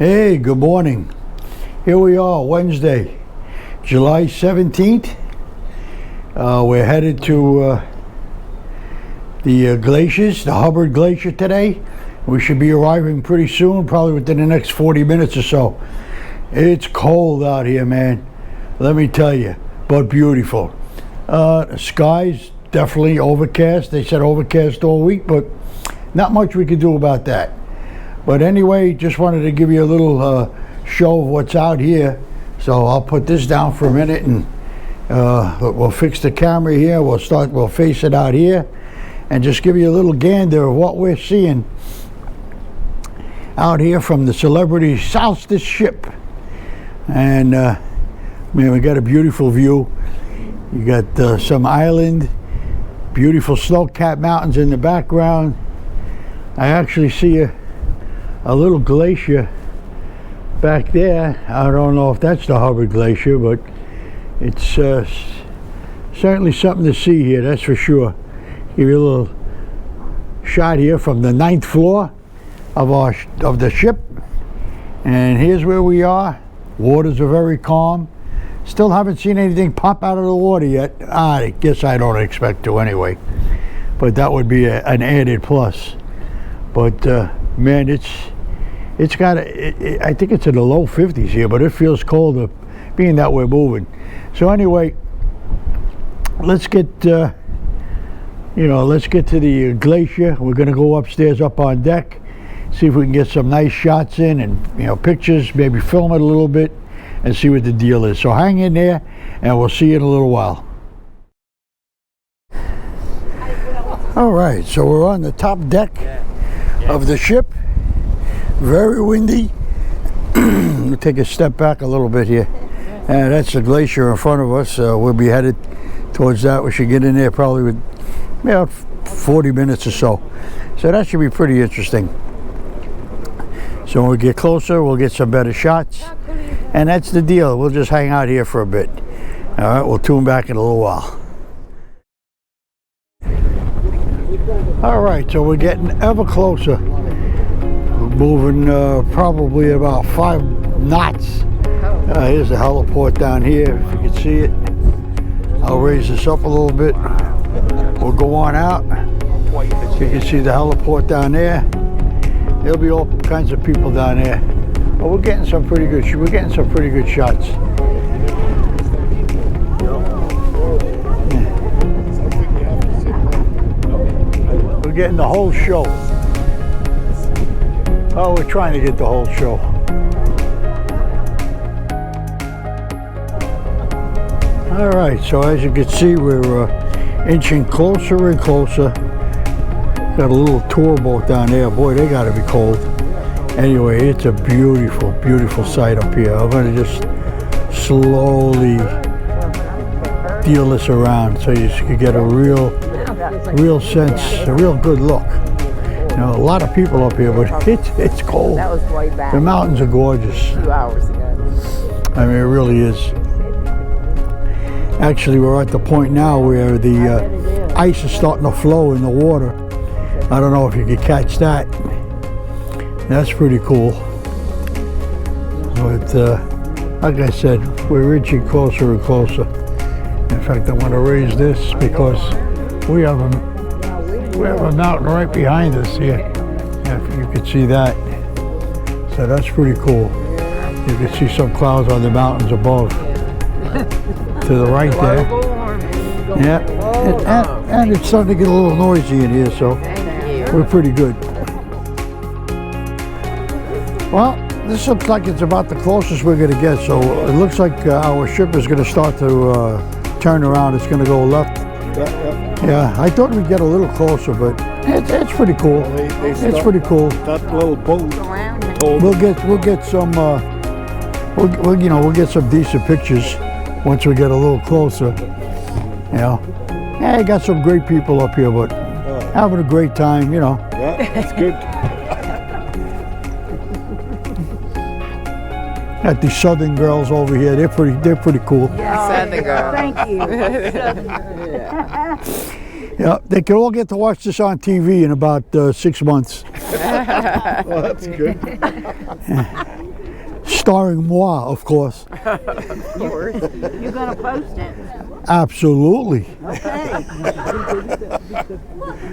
Hey, good morning. Here we are, Wednesday, July 17th. We're headed to the glaciers, the Hubbard Glacier today. We should be arriving pretty soon, probably within the next 40 minutes or so. It's cold out here, man. Let me tell you, but beautiful. The sky's definitely overcast. They said overcast all week, but not much we can do about that. But anyway, just wanted to give you a little show of what's out here. So I'll put this down for a minute and we'll fix the camera here. We'll face it out here and just give you a little gander of what we're seeing out here from the Celebrity Solstice ship. And man, we got a beautiful view. You got some island, beautiful snow-capped mountains in the background. I actually see a little glacier back there. I don't know if that's the Hubbard Glacier, but it's certainly something to see here, that's for sure. Give you a little shot here from the 9th floor of the ship. And here's where we are. Waters are very calm. Still haven't seen anything pop out of the water yet. I guess I don't expect to anyway. But that would be an added plus. But man, it's got I think it's in the low 50s here, but it feels colder being that we're moving. So anyway, let's get let's get to the glacier. We're going to go upstairs up on deck, see if we can get some nice shots in and pictures, maybe film it a little bit and see what the deal is. So hang in there and we'll see you in a little while. All right, so we're on the top deck of the ship. Very windy. We'll take a step back a little bit here. And that's the glacier in front of us. We'll be headed towards that. We should get in there probably with 40 minutes or so. So that should be pretty interesting. So when we get closer, we'll get some better shots. And that's the deal. We'll just hang out here for a bit. All right, we'll tune back in a little while. All right, so we're getting ever closer. Moving probably about 5 knots. Here's the heliport down here, if you can see it. I'll raise this up a little bit. We'll go on out. You can see the heliport down there. There'll be all kinds of people down there. But we're getting some pretty good shots. We're getting the whole show. Oh, we're trying to get the whole show. All right, so as you can see, we're inching closer and closer. Got a little tour boat down there. Boy, they gotta be cold. Anyway, it's a beautiful, beautiful sight up here. I'm gonna just slowly deal this around so you can get a real sense, a real good look. A lot of people up here, but it's cold. That was way back. The mountains are gorgeous. 2 hours ago. I mean, it really is. Actually, we're at the point now where the ice is starting to flow in the water. I don't know if you could catch that. That's pretty cool. But like I said, we're inching closer and closer. In fact, I want to raise this because we have a mountain right behind us here. If you can see that. So that's pretty cool. You can see some clouds on the mountains above. To the right there. Yeah. And it's starting to get a little noisy in here, so we're pretty good. Well, this looks like it's about the closest we're going to get. So it looks like our ship is going to start to turn around. It's going to go left. Yeah, I thought we'd get a little closer, but it's pretty cool. It's pretty cool. That little boat. We'll get some. We'll get some decent pictures once we get a little closer. Yeah, got some great people up here, but having a great time. Yeah, that's good. Got these Southern girls over here. They're pretty cool. Yeah, Southern girl. Thank you. Yeah, they can all get to watch this on TV in about 6 months. Well, that's good. Starring moi, of course. You're gonna post it. Absolutely. Okay.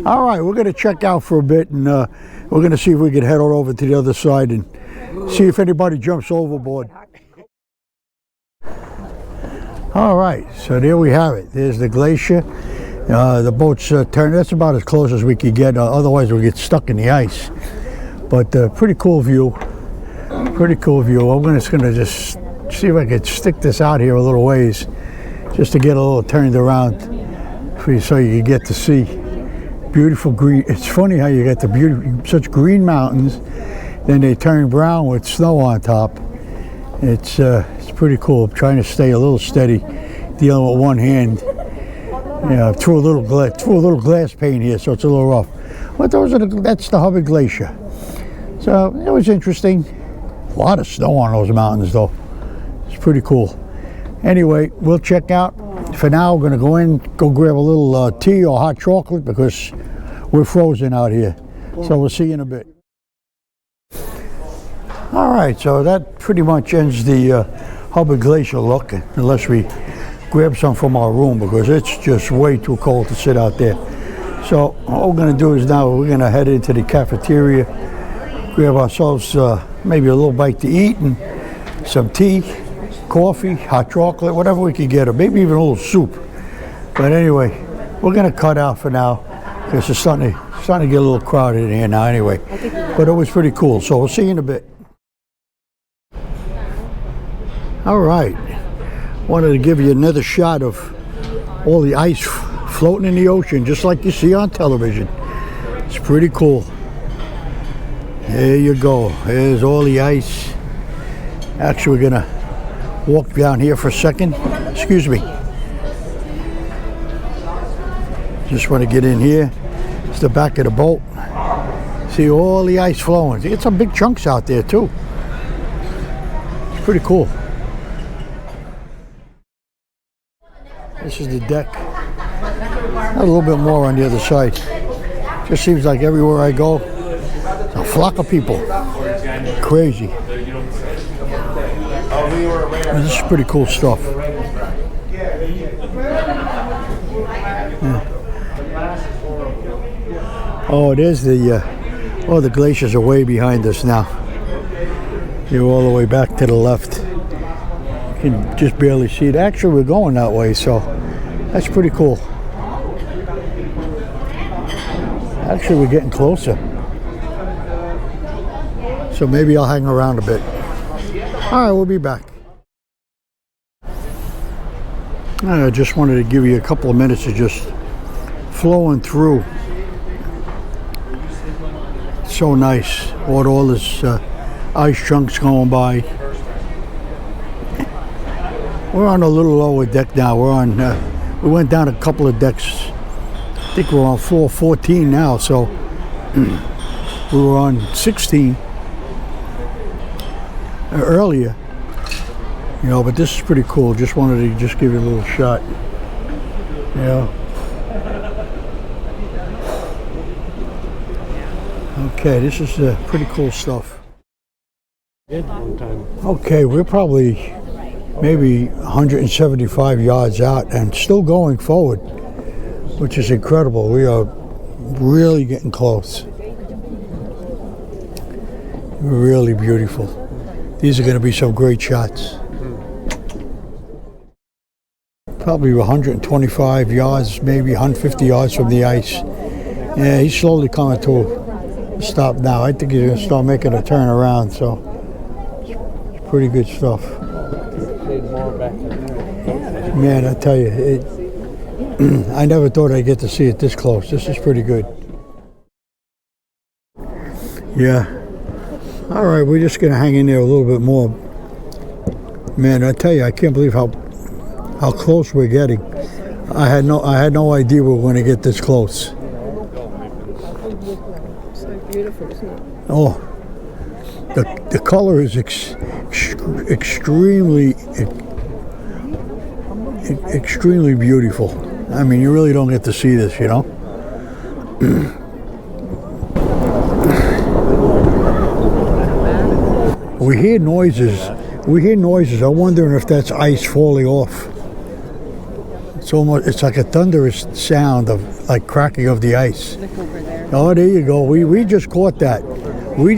All right, we're going to check out for a bit, and we're going to see if we can head on over to the other side and see if anybody jumps overboard. All right, so there we have it. There's the glacier. The boat's turned. That's about as close as we could get. Otherwise, we'll get stuck in the ice. But pretty cool view. Pretty cool view. I'm just going to just see if I could stick this out here a little ways, just to get a little turned around for you, so you get to see beautiful green. It's funny how you get the such green mountains, then they turn brown with snow on top. It's pretty cool. I'm trying to stay a little steady, dealing with one hand. Yeah, through a little glass pane here, so it's a little rough. But that's the Hubbard Glacier. So it was interesting. A lot of snow on those mountains, though. It's pretty cool. Anyway, we'll check out. For now, we're going to go in, go grab a little tea or hot chocolate because we're frozen out here. So we'll see you in a bit. All right, so that pretty much ends the Hubbard Glacier look, unless we grab some from our room because it's just way too cold to sit out there. So all we're going to do is now we're going to head into the cafeteria, grab ourselves maybe a little bite to eat and some tea, coffee, hot chocolate, whatever we could get, or maybe even a little soup. But anyway, we're going to cut out for now because it's starting to get a little crowded in here now anyway. But it was pretty cool, so we'll see you in a bit. All right, wanted to give you another shot of all the ice floating in the ocean, just like you see on television. It's pretty cool. There you go. There's all the ice. Actually, we're gonna walk down here for a second. Excuse me. Just want to get in here. It's the back of the boat. See all the ice flowing. You get some big chunks out there too. It's pretty cool. This is the deck. A little bit more on the other side. Just seems like everywhere I go, a flock of people. Crazy. And this is pretty cool stuff. Yeah. Oh, there's the the glaciers are way behind us now. They're all the way back to the left. You can just barely see it. Actually, we're going that way, so that's pretty cool. Actually, we're getting closer. So maybe I'll hang around a bit. All right, we'll be back. I just wanted to give you a couple of minutes of just flowing through. So nice. All this ice chunks going by. We're on a little lower deck now. We're on. We went down a couple of decks. I think we're on floor 14 now. So we were on 16 earlier. You know, but this is pretty cool. Just wanted to just give you a little shot. Yeah. Okay, this is pretty cool stuff. Okay, we're probably maybe 175 yards out and still going forward, which is incredible. We are really getting close. Really beautiful. These are going to be some great shots. Probably 125 yards, maybe 150 yards from the ice. Yeah, he's slowly coming to a stop now. I think he's going to start making a turn around, so it's pretty good stuff. Man, I tell you, I never thought I'd get to see it this close. This is pretty good. Yeah. All right, we're just going to hang in there a little bit more. Man, I tell you, I can't believe how close we're getting. I had no idea we were going to get this close. So beautiful, isn't it? Oh, the color is extremely beautiful. I mean, you really don't get to see this, you know. We hear noises. We hear noises. I'm wondering if that's ice falling off. It's like a thunderous sound of like cracking of the ice. Look over there. Oh, there you go. We just caught that. We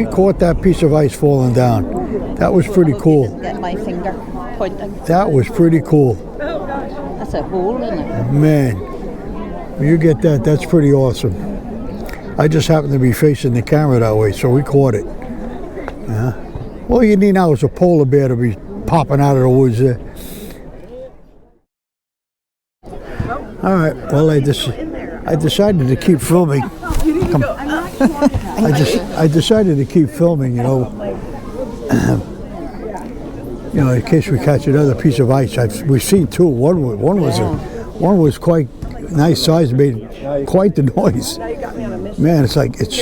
caught that piece of ice falling down. That was pretty cool. Get my finger pointing. That was pretty cool. That's a hole in it. Man, you get that. That's pretty awesome. I just happened to be facing the camera that way, so we caught it. Yeah. All you need now is a polar bear to be popping out of the woods there. All right. Well, I decided to keep filming. I decided to keep filming. You know, in case we catch another piece of ice. We've seen two. One was quite nice size, made quite the noise. Man, it's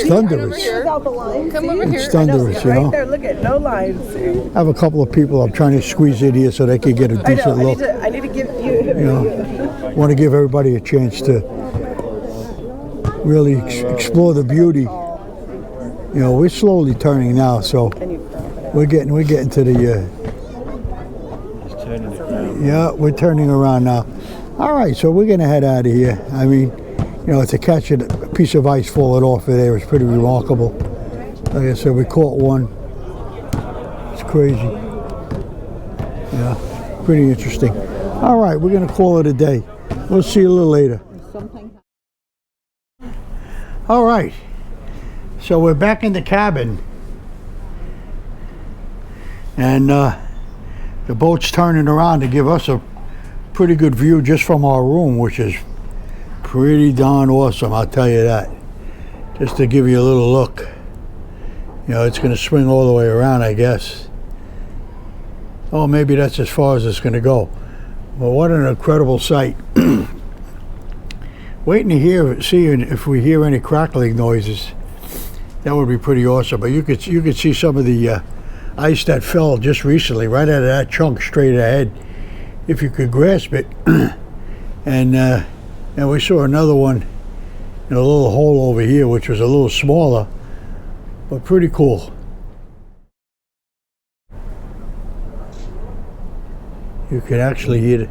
thunderous. Come over here. It's thunderous, you know. Right there, look at no lines. I have a couple of people I'm trying to squeeze in here so they can get a decent look. I need to give you. You know, want to give everybody a chance to really explore the beauty. You know, we're slowly turning now, so we're getting to the. Yeah, we're turning around now. All right, so we're gonna head out of here. I mean, you know, to catch a piece of ice falling off of there is pretty remarkable. Like I said, we caught one. It's crazy. Yeah, pretty interesting. All right, we're gonna call it a day. We'll see you a little later. All right, so we're back in the cabin, and the boat's turning around to give us a pretty good view just from our room, which is pretty darn awesome, I'll tell you that. Just to give you a little look. You know, it's going to swing all the way around, I guess. Oh, maybe that's as far as it's going to go. Well, what an incredible sight. Waiting to see if we hear any crackling noises. That would be pretty awesome. But you could see some of the ice that fell just recently, right out of that chunk straight ahead, if you could grasp it. And we saw another one in a little hole over here, which was a little smaller, but pretty cool. You could actually hear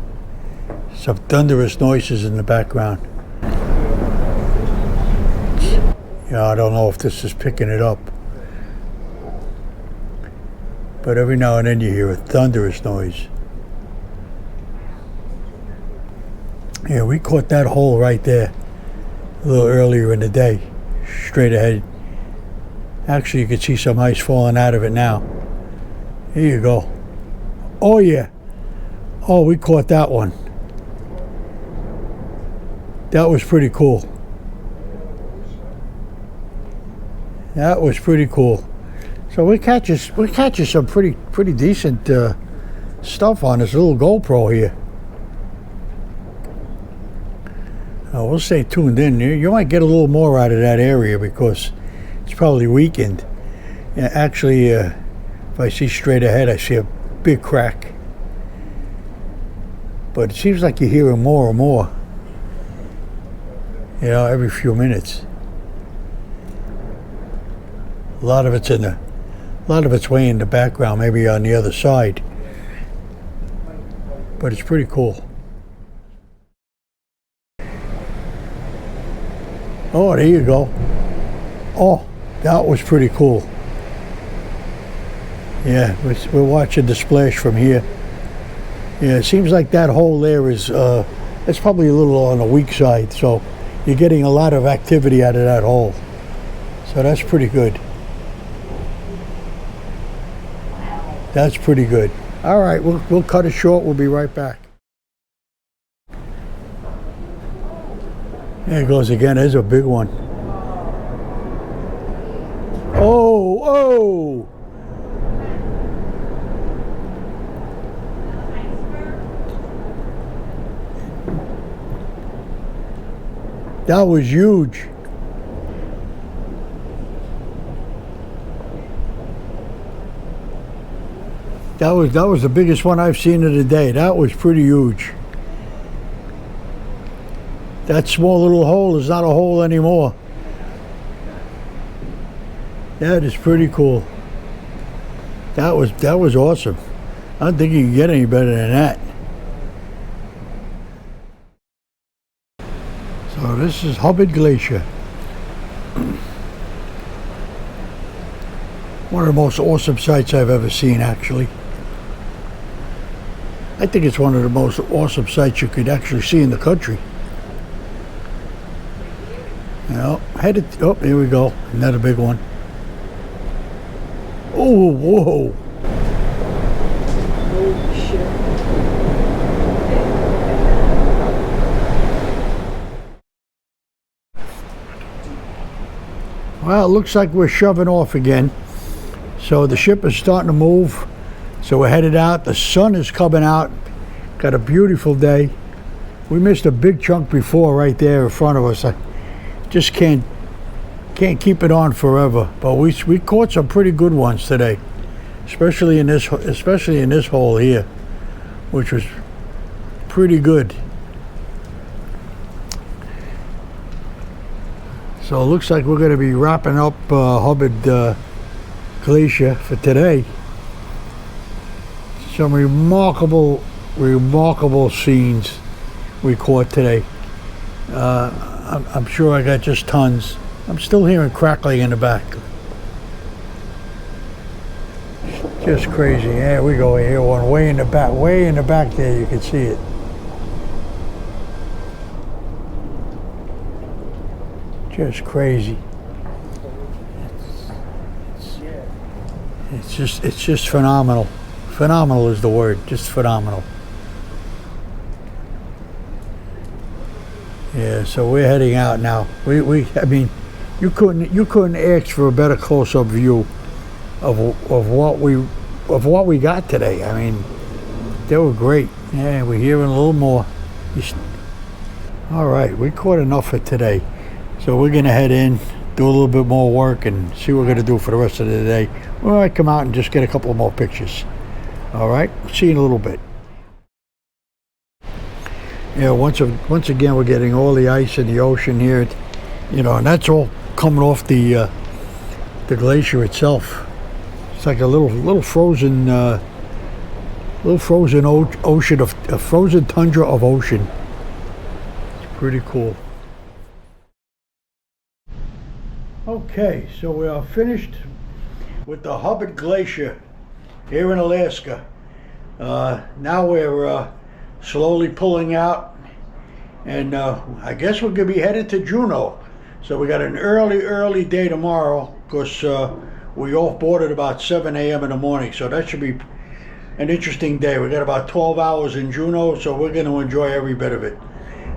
some thunderous noises in the background. Yeah, I don't know if this is picking it up, but every now and then you hear a thunderous noise. Yeah, we caught that hole right there a little earlier in the day, straight ahead. Actually, you can see some ice falling out of it now. Here you go. Oh yeah. Oh, we caught that one. That was pretty cool. That was pretty cool. So we catch some pretty decent stuff on this little GoPro here. We'll stay tuned in. You might get a little more out of that area because it's probably weakened. Yeah, actually, if I see straight ahead, I see a big crack. But it seems like you're hearing more and more. You know, every few minutes. A lot of it's way in the background, maybe on the other side. But it's pretty cool. Oh, there you go. Oh, that was pretty cool. Yeah, we're watching the splash from here. Yeah, it seems like that hole there is, it's probably a little on the weak side, so you're getting a lot of activity out of that hole. So that's pretty good. That's pretty good. All right, we'll cut it short. We'll be right back. There it goes again. There's a big one. Oh, oh! That was huge. That was the biggest one I've seen of the day. That was pretty huge. That small little hole is not a hole anymore. That is pretty cool. That was awesome. I don't think you can get any better than that. So this is Hubbard Glacier. One of the most awesome sights I've ever seen, actually. I think it's one of the most awesome sights you could actually see in the country. Headed. Oh, here we go. Another big one. Oh, whoa. Well, it looks like we're shoving off again. So the ship is starting to move. So we're headed out. The sun is coming out. Got a beautiful day. We missed a big chunk before right there in front of us. I just can't keep it on forever. But we caught some pretty good ones today, especially in this hole here, which was pretty good. So it looks like we're going to be wrapping up Hubbard Glacier for today. Some remarkable scenes we caught today. I'm sure I got just tons. I'm still hearing crackling in the back. Just crazy. There we go. Here one way in the back there. You can see it. Just crazy. It's just phenomenal. Phenomenal is the word. Just phenomenal. Yeah. So we're heading out now. I mean, you couldn't ask for a better close-up view of what we got today. I mean, they were great. Yeah, we're hearing a little more. All right, we caught enough for today. So we're gonna head in, do a little bit more work, and see what we're gonna do for the rest of the day. We might come out and just get a couple of more pictures. All right, see you in a little bit. Yeah, once again, we're getting all the ice in the ocean here, and that's all coming off the glacier itself. It's like a little frozen ocean of a frozen tundra of ocean. It's pretty cool. Okay, so we are finished with the Hubbard Glacier here in Alaska. Now we're slowly pulling out, and I guess we're gonna be headed to Juneau. So we got an early day tomorrow, because we off boarded about 7 a.m. in the morning. So that should be an interesting day. We got about 12 hours in Juneau, so we're gonna enjoy every bit of it.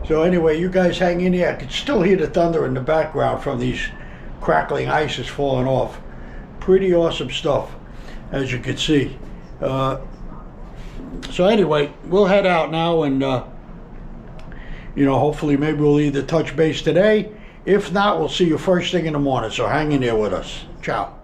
So anyway, you guys hang in there. I can still hear the thunder in the background from these crackling ice is falling off. Pretty awesome stuff, as you can see. So anyway, we'll head out now, and hopefully maybe we'll either touch base today. If not, we'll see you first thing in the morning. So hang in there with us. Ciao.